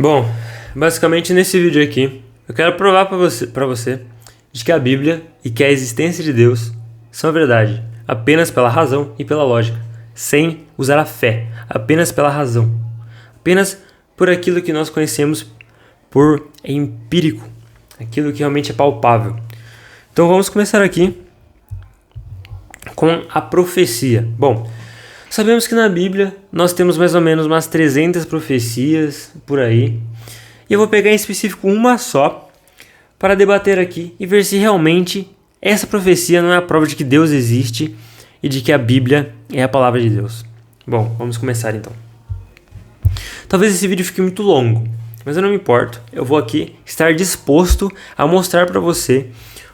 Bom, basicamente nesse vídeo aqui, eu quero provar para você de que a Bíblia e que a existência de Deus são verdade, apenas pela razão e pela lógica, sem usar a fé, apenas pela razão, apenas por aquilo que nós conhecemos por empírico, aquilo que realmente é palpável. Então vamos começar aqui com a profecia. Bom, sabemos que na Bíblia nós temos mais ou menos umas 300 profecias por aí. E eu vou pegar em específico uma só para debater aqui e ver se realmente essa profecia não é a prova de que Deus existe e de que a Bíblia é a palavra de Deus. Bom, vamos começar então. Talvez esse vídeo fique muito longo, mas eu não me importo. Eu vou aqui estar disposto a mostrar para você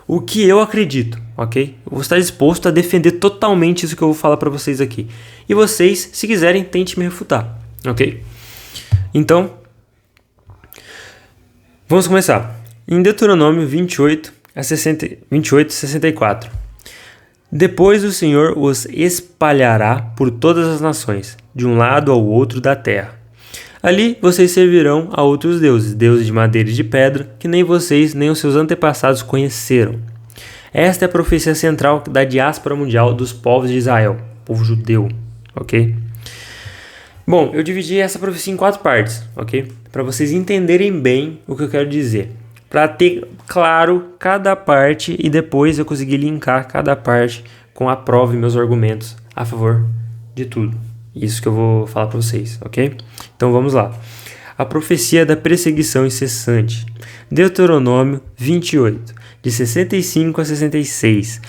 o que eu acredito, ok? Eu vou estar disposto a defender totalmente isso que eu vou falar para vocês aqui. E vocês, se quiserem, tentem me refutar, ok? Então, vamos começar. Em Deuteronômio 28:64. Depois o Senhor os espalhará por todas as nações, de um lado ao outro da terra. Ali vocês servirão a outros deuses, deuses de madeira e de pedra, que nem vocês nem os seus antepassados conheceram. Esta é a profecia central da diáspora mundial dos povos de Israel, povo judeu, ok? Bom, eu dividi essa profecia em 4 partes, ok? Para vocês entenderem bem o que eu quero dizer. Para ter claro cada parte e depois eu conseguir linkar cada parte com a prova e meus argumentos a favor de tudo. Isso que eu vou falar para vocês, ok? Então vamos lá. A profecia da perseguição incessante. Deuteronômio 28, de 65 a 66.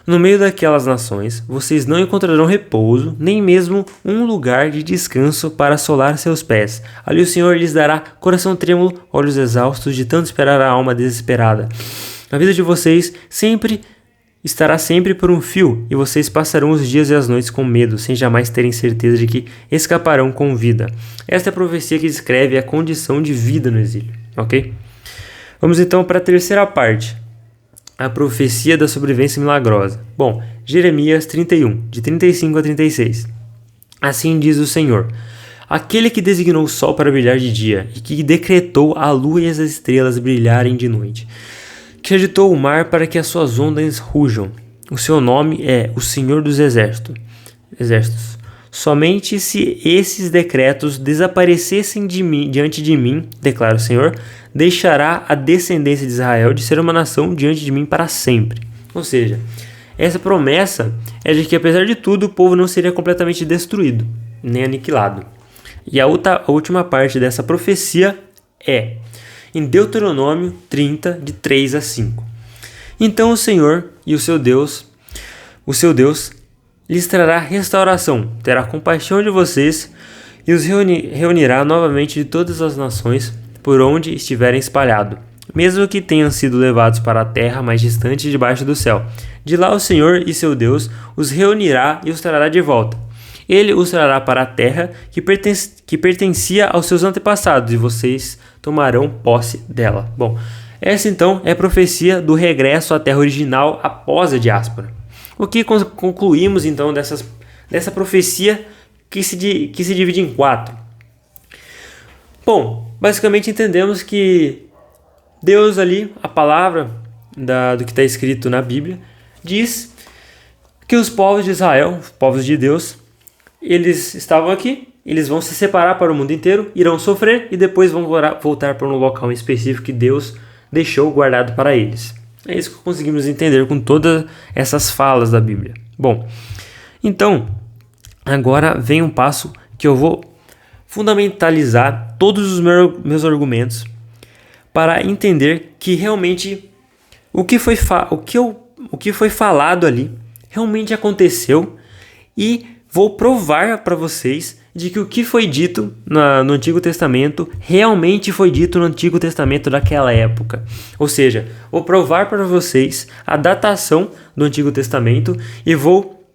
No meio daquelas nações, vocês não encontrarão repouso, nem mesmo um lugar de descanso para assolar seus pés. Ali o Senhor lhes dará coração trêmulo, olhos exaustos de tanto esperar a alma desesperada. A vida de vocês estará sempre por um fio, e vocês passarão os dias e as noites com medo, sem jamais terem certeza de que escaparão com vida. Esta é a profecia que descreve a condição de vida no exílio, ok? Vamos então para a terceira parte, a profecia da sobrevivência milagrosa. Bom, Jeremias 31, de 35 a 36. Assim diz o Senhor: aquele que designou o sol para brilhar de dia, e que decretou a lua e as estrelas brilharem de noite, que agitou o mar para que as suas ondas rujam. O seu nome é o Senhor dos Exércitos. Somente se esses decretos desaparecessem diante de mim, declara o Senhor, deixará a descendência de Israel de ser uma nação diante de mim para sempre. Ou seja, essa promessa é de que, apesar de tudo, o povo não seria completamente destruído, nem aniquilado. E a última parte dessa profecia é em Deuteronômio 30, de 3 a 5. Então o Senhor e o seu Deus, lhes trará restauração, terá compaixão de vocês e os reunirá novamente de todas as nações por onde estiverem espalhados, mesmo que tenham sido levados para a terra mais distante debaixo do céu. De lá o Senhor e seu Deus os reunirá e os trará de volta. Ele os trará para a terra que pertencia aos seus antepassados, e vocês tomarão posse dela. Bom, essa então é a profecia do regresso à terra original após a diáspora. O que concluímos então dessa profecia que se divide em 4? Bom, basicamente entendemos que Deus ali, a palavra do que está escrito na Bíblia, diz que os povos de Israel, os povos de Deus, eles estavam aqui, eles vão se separar para o mundo inteiro, irão sofrer e depois vão voltar para um local específico que Deus deixou guardado para eles. É isso que conseguimos entender com todas essas falas da Bíblia. Bom, então, agora vem um passo que eu vou fundamentalizar todos os meus argumentos para entender que realmente o que foi falado ali realmente aconteceu, e vou provar para vocês de que o que foi dito no Antigo Testamento realmente foi dito no Antigo Testamento daquela época. Ou seja, vou provar para vocês a datação do Antigo Testamento e vou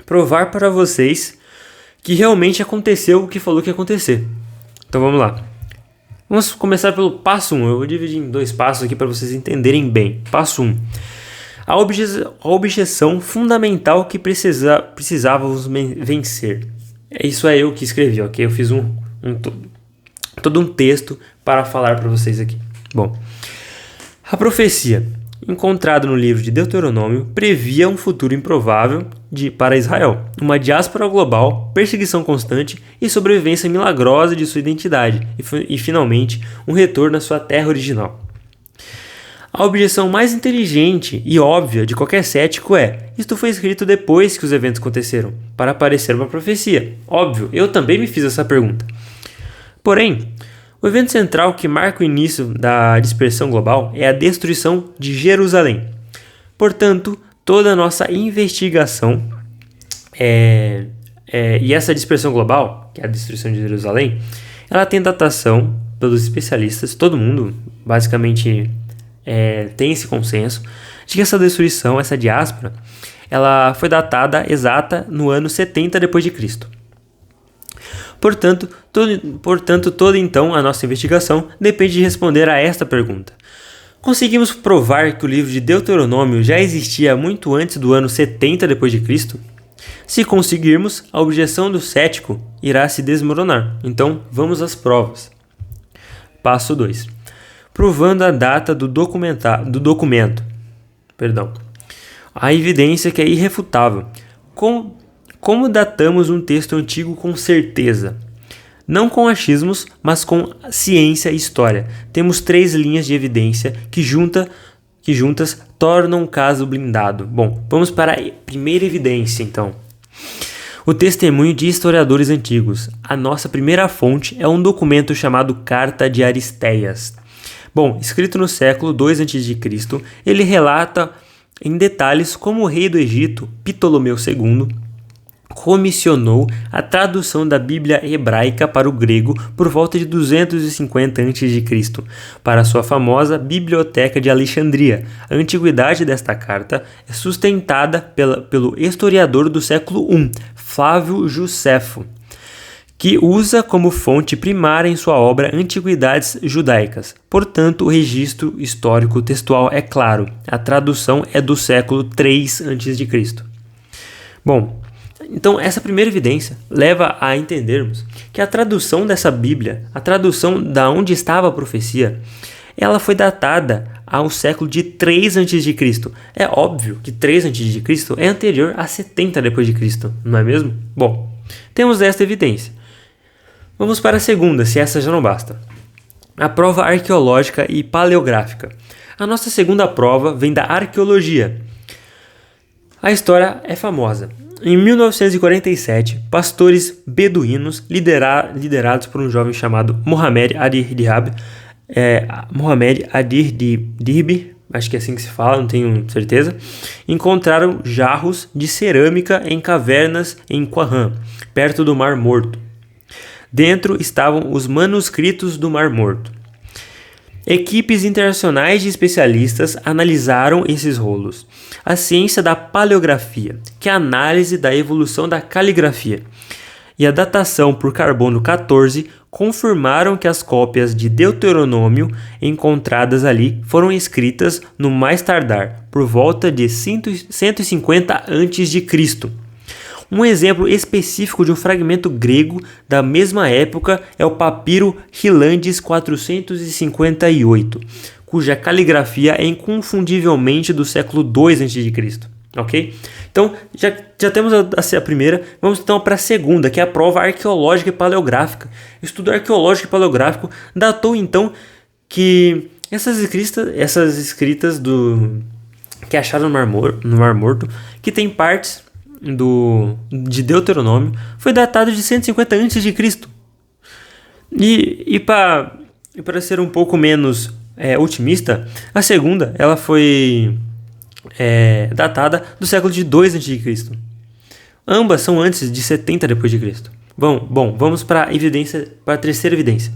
provar para vocês que realmente aconteceu o que falou que ia acontecer. Então vamos lá. Vamos começar pelo passo 1. Eu vou dividir em 2 passos aqui para vocês entenderem bem. Passo 1. A objeção fundamental que precisávamos vencer. Isso é eu que escrevi, ok? Eu fiz todo um texto para falar para vocês aqui. Bom, a profecia encontrada no livro de Deuteronômio previa um futuro improvável para Israel, uma diáspora global, perseguição constante e sobrevivência milagrosa de sua identidade e finalmente, um retorno à sua terra original. A objeção mais inteligente e óbvia de qualquer cético é: isto foi escrito depois que os eventos aconteceram, para parecer uma profecia. Óbvio, eu também me fiz essa pergunta. Porém, o evento central que marca o início da dispersão global é a destruição de Jerusalém. Portanto, toda a nossa investigação e essa dispersão global, que é a destruição de Jerusalém, ela tem datação pelos especialistas, todo mundo basicamente tem esse consenso de que essa destruição, essa diáspora, ela foi datada exata no ano 70 depois de Cristo. Portanto, toda então a nossa investigação depende de responder a esta pergunta. Conseguimos provar que o livro de Deuteronômio já existia muito antes do ano 70 depois de Cristo? Se conseguirmos, a objeção do cético irá se desmoronar. Então, vamos às provas. Passo 2. Provando a data do documento. A evidência que é irrefutável. Como datamos um texto antigo com certeza? Não com achismos, mas com ciência e história. Temos 3 linhas de evidência que juntas tornam um caso blindado. Bom, vamos para a primeira evidência, então. O testemunho de historiadores antigos. A nossa primeira fonte é um documento chamado Carta de Aristeias. Bom, escrito no século II a.C., ele relata em detalhes como o rei do Egito, Ptolomeu II, comissionou a tradução da Bíblia hebraica para o grego por volta de 250 a.C. para sua famosa Biblioteca de Alexandria. A antiguidade desta carta é sustentada pelo historiador do século I, Flávio Josefo, que usa como fonte primária em sua obra Antiguidades Judaicas. Portanto, o registro histórico textual é claro. A tradução é do século III a.C. Bom, então essa primeira evidência leva a entendermos que a tradução dessa Bíblia, a tradução da onde estava a profecia, ela foi datada ao século de 3 a.C. É óbvio que 3 a.C. é anterior a 70 d.C., não é mesmo? Bom, temos esta evidência. Vamos para a segunda, se essa já não basta. A prova arqueológica e paleográfica. A nossa segunda prova vem da arqueologia. A história é famosa. Em 1947, pastores beduínos liderados por um jovem chamado Mohamed Adir-Dib, acho que é assim que se fala, não tenho certeza, encontraram jarros de cerâmica em cavernas em Qumran, perto do Mar Morto. Dentro estavam os manuscritos do Mar Morto. Equipes internacionais de especialistas analisaram esses rolos. A ciência da paleografia, que é a análise da evolução da caligrafia, e a datação por carbono 14 confirmaram que as cópias de Deuteronômio encontradas ali foram escritas no mais tardar, por volta de 150 a.C. Um exemplo específico de um fragmento grego da mesma época é o papiro Hilandes 458, cuja caligrafia é inconfundivelmente do século II a.C. Ok? Então, já temos a primeira, vamos então para a segunda, que é a prova arqueológica e paleográfica. O estudo arqueológico e paleográfico datou então que essas escritas que acharam no Mar Morto, que tem partes de Deuteronômio, foi datado de 150 a.C. E para ser um pouco menos otimista, a segunda ela foi datada do século de 2 a.C. Ambas são antes de 70 d.C. Bom, vamos para a terceira evidência.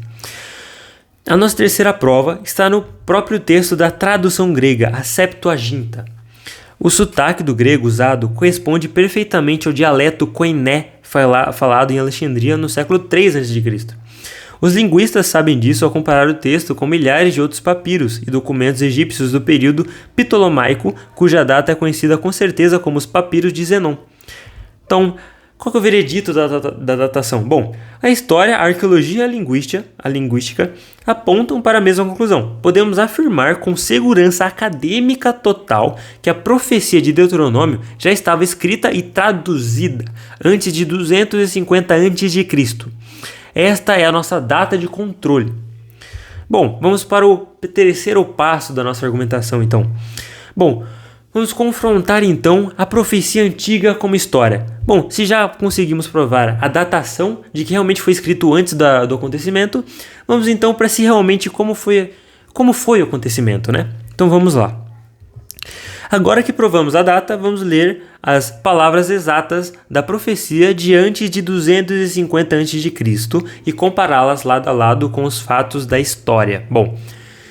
A nossa terceira prova está no próprio texto da tradução grega, a Septuaginta. O sotaque do grego usado corresponde perfeitamente ao dialeto koiné falado em Alexandria no século III a.C. Os linguistas sabem disso ao comparar o texto com milhares de outros papiros e documentos egípcios do período ptolomaico, cuja data é conhecida com certeza como os papiros de Zenon. Então, Qual que é o veredito da datação? Bom, a história, a arqueologia e a linguística apontam para a mesma conclusão. Podemos afirmar com segurança acadêmica total que a profecia de Deuteronômio já estava escrita e traduzida antes de 250 a.C. Esta é a nossa data de controle. Bom, vamos para o terceiro passo da nossa argumentação, então. Bom, vamos confrontar então a profecia antiga como história. Bom, se já conseguimos provar a datação de que realmente foi escrito antes do acontecimento, vamos então para se realmente como foi o acontecimento, né? Então vamos lá. Agora que provamos a data, vamos ler as palavras exatas da profecia de antes de 250 a.C. e compará-las lado a lado com os fatos da história. Bom,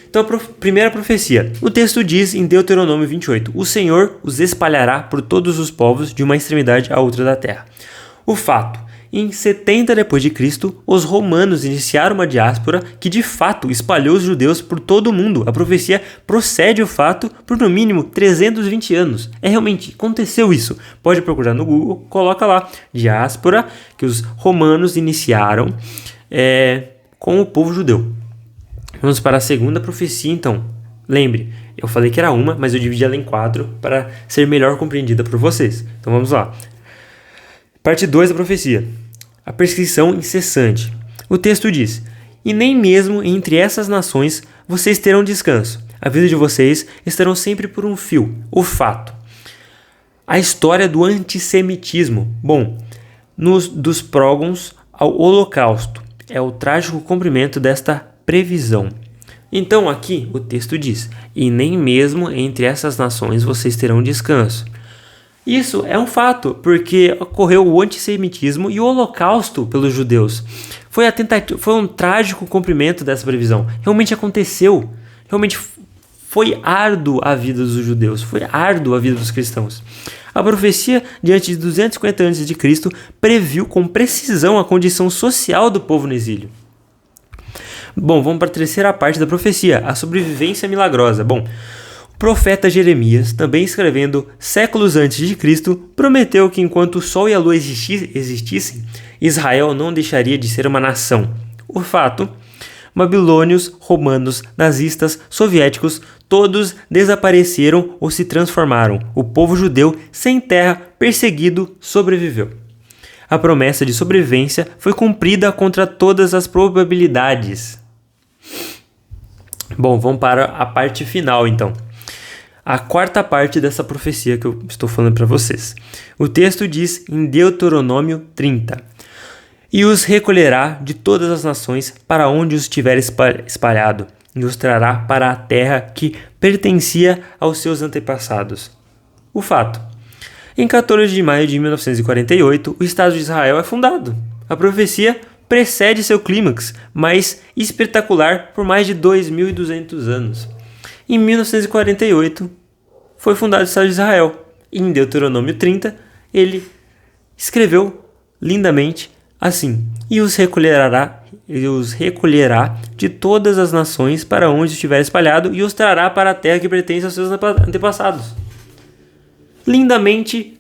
então a primeira profecia. O texto diz em Deuteronômio 28, o Senhor os espalhará por todos os povos de uma extremidade à outra da terra. O fato. Em 70 d.C., os romanos iniciaram uma diáspora que de fato espalhou os judeus por todo o mundo. A profecia procede o fato por no mínimo 320 anos. Realmente, aconteceu isso. Pode procurar no Google, coloca lá, diáspora que os romanos iniciaram com o povo judeu. Vamos para a segunda profecia então. Lembre, eu falei que era uma, mas eu dividi ela em 4 para ser melhor compreendida por vocês. Então vamos lá. Parte 2 da profecia. A perseguição incessante. O texto diz, e nem mesmo entre essas nações vocês terão descanso. A vida de vocês estarão sempre por um fio. O fato. A história do antissemitismo. Bom, dos prógons ao holocausto. É o trágico cumprimento desta previsão. Então aqui o texto diz, e nem mesmo entre essas nações vocês terão descanso. Isso é um fato, porque ocorreu o antissemitismo e o holocausto pelos judeus. Foi um trágico cumprimento dessa previsão. Realmente aconteceu. Realmente foi árduo a vida dos judeus. Foi árduo a vida dos cristãos. A profecia, diante de 250 a.C., previu com precisão a condição social do povo no exílio. Bom, vamos para a terceira parte da profecia, a sobrevivência milagrosa. Bom, o profeta Jeremias, também escrevendo séculos antes de Cristo, prometeu que enquanto o sol e a lua existissem, Israel não deixaria de ser uma nação. O fato, babilônios, romanos, nazistas, soviéticos, todos desapareceram ou se transformaram. O povo judeu, sem terra, perseguido, sobreviveu. A promessa de sobrevivência foi cumprida contra todas as probabilidades. Bom, vamos para a parte final então. A quarta parte dessa profecia que eu estou falando para vocês. O texto diz em Deuteronômio 30. E os recolherá de todas as nações para onde os tiver espalhado, e os trará para a terra que pertencia aos seus antepassados. O fato. Em 14 de maio de 1948, o Estado de Israel é fundado. A profecia precede seu clímax, mais espetacular por mais de 2.200 anos. Em 1948, foi fundado o Estado de Israel. Em Deuteronômio 30, ele escreveu lindamente assim: e os recolherá de todas as nações para onde estiver espalhado, e os trará para a terra que pertence aos seus antepassados. Lindamente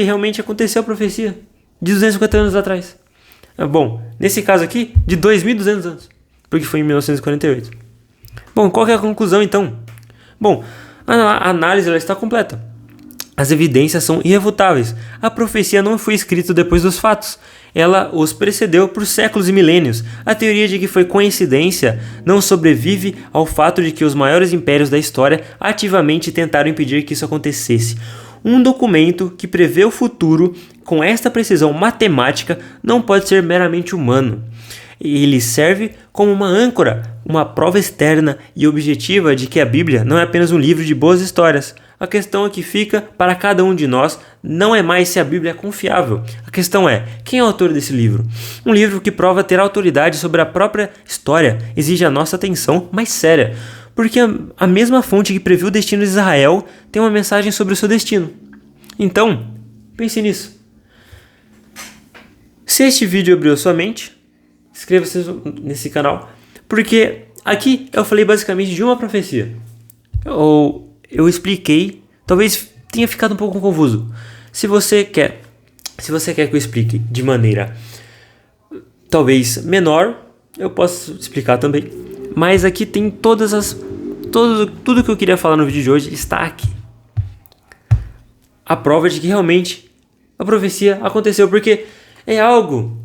realmente aconteceu a profecia de 250 anos atrás. Bom, nesse caso aqui, de 2.200 anos, porque foi em 1948. Bom, qual que é a conclusão então? Bom, a análise ela está completa. As evidências são irrefutáveis. A profecia não foi escrita depois dos fatos. Ela os precedeu por séculos e milênios. A teoria de que foi coincidência não sobrevive ao fato de que os maiores impérios da história ativamente tentaram impedir que isso acontecesse. Um documento que prevê o futuro com esta precisão matemática não pode ser meramente humano. Ele serve como uma âncora, uma prova externa e objetiva de que a Bíblia não é apenas um livro de boas histórias. A questão que fica para cada um de nós não é mais se a Bíblia é confiável. A questão é, quem é o autor desse livro? Um livro que prova ter autoridade sobre a própria história exige a nossa atenção mais séria, porque a mesma fonte que previu o destino de Israel tem uma mensagem sobre o seu destino. Então, pense nisso. Se este vídeo abriu sua mente, inscreva-se nesse canal, porque aqui eu falei basicamente de uma profecia. Eu expliquei, talvez tenha ficado um pouco confuso. Se você quer Se você quer que eu explique de maneira talvez menor, eu posso explicar também. Mas aqui tem tudo que eu queria falar no vídeo de hoje está aqui. A prova de que realmente a profecia aconteceu, porque é algo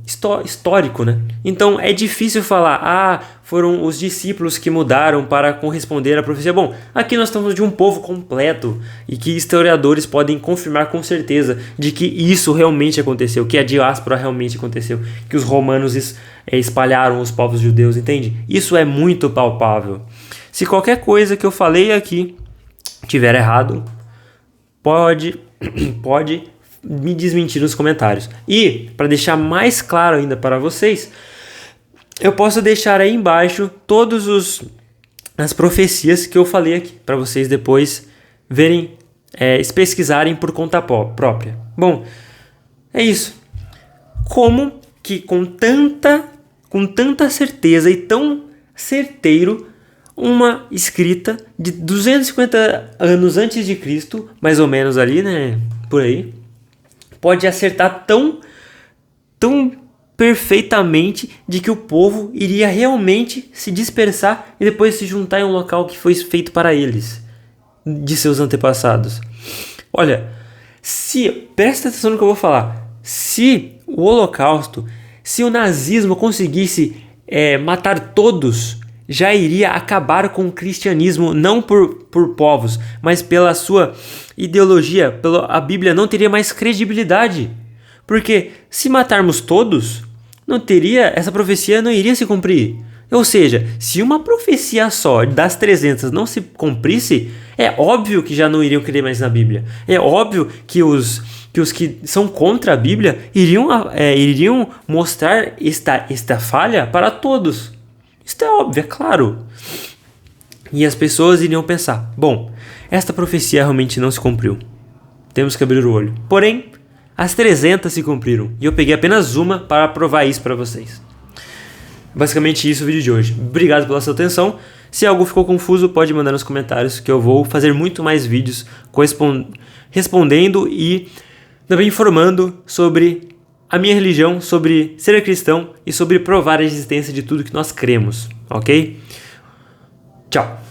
histórico, né? Então é difícil falar, foram os discípulos que mudaram para corresponder à profecia. Bom, aqui nós estamos de um povo completo e que historiadores podem confirmar com certeza de que isso realmente aconteceu, que a diáspora realmente aconteceu, que os romanos espalharam os povos judeus, entende? Isso é muito palpável. Se qualquer coisa que eu falei aqui tiver errado, pode me desmentir nos comentários. E, para deixar mais claro ainda para vocês, eu posso deixar aí embaixo todas as profecias que eu falei aqui, para vocês depois verem, pesquisarem por conta própria. Bom, é isso. Como que com tanta certeza e tão certeiro, uma escrita de 250 anos antes de Cristo, mais ou menos ali, né, por aí, pode acertar tão perfeitamente de que o povo iria realmente se dispersar e depois se juntar em um local que foi feito para eles, de seus antepassados. Olha, presta atenção no que eu vou falar, se o Holocausto, se o nazismo conseguisse matar todos, já iria acabar com o cristianismo, não por povos, mas pela sua ideologia. A Bíblia não teria mais credibilidade. Porque se matarmos todos, essa profecia não iria se cumprir. Ou seja, se uma profecia só das 300 não se cumprisse, é óbvio que já não iriam crer mais na Bíblia. É óbvio que os que são contra a Bíblia iriam mostrar esta falha para todos. Isso é óbvio, é claro. E as pessoas iriam pensar, bom, esta profecia realmente não se cumpriu. Temos que abrir o olho. Porém, as 300 se cumpriram. E eu peguei apenas uma para provar isso para vocês. Basicamente isso é o vídeo de hoje. Obrigado pela sua atenção. Se algo ficou confuso, pode mandar nos comentários que eu vou fazer muito mais vídeos respondendo e também informando sobre a minha religião, sobre ser cristão e sobre provar a existência de tudo que nós cremos, ok? Tchau!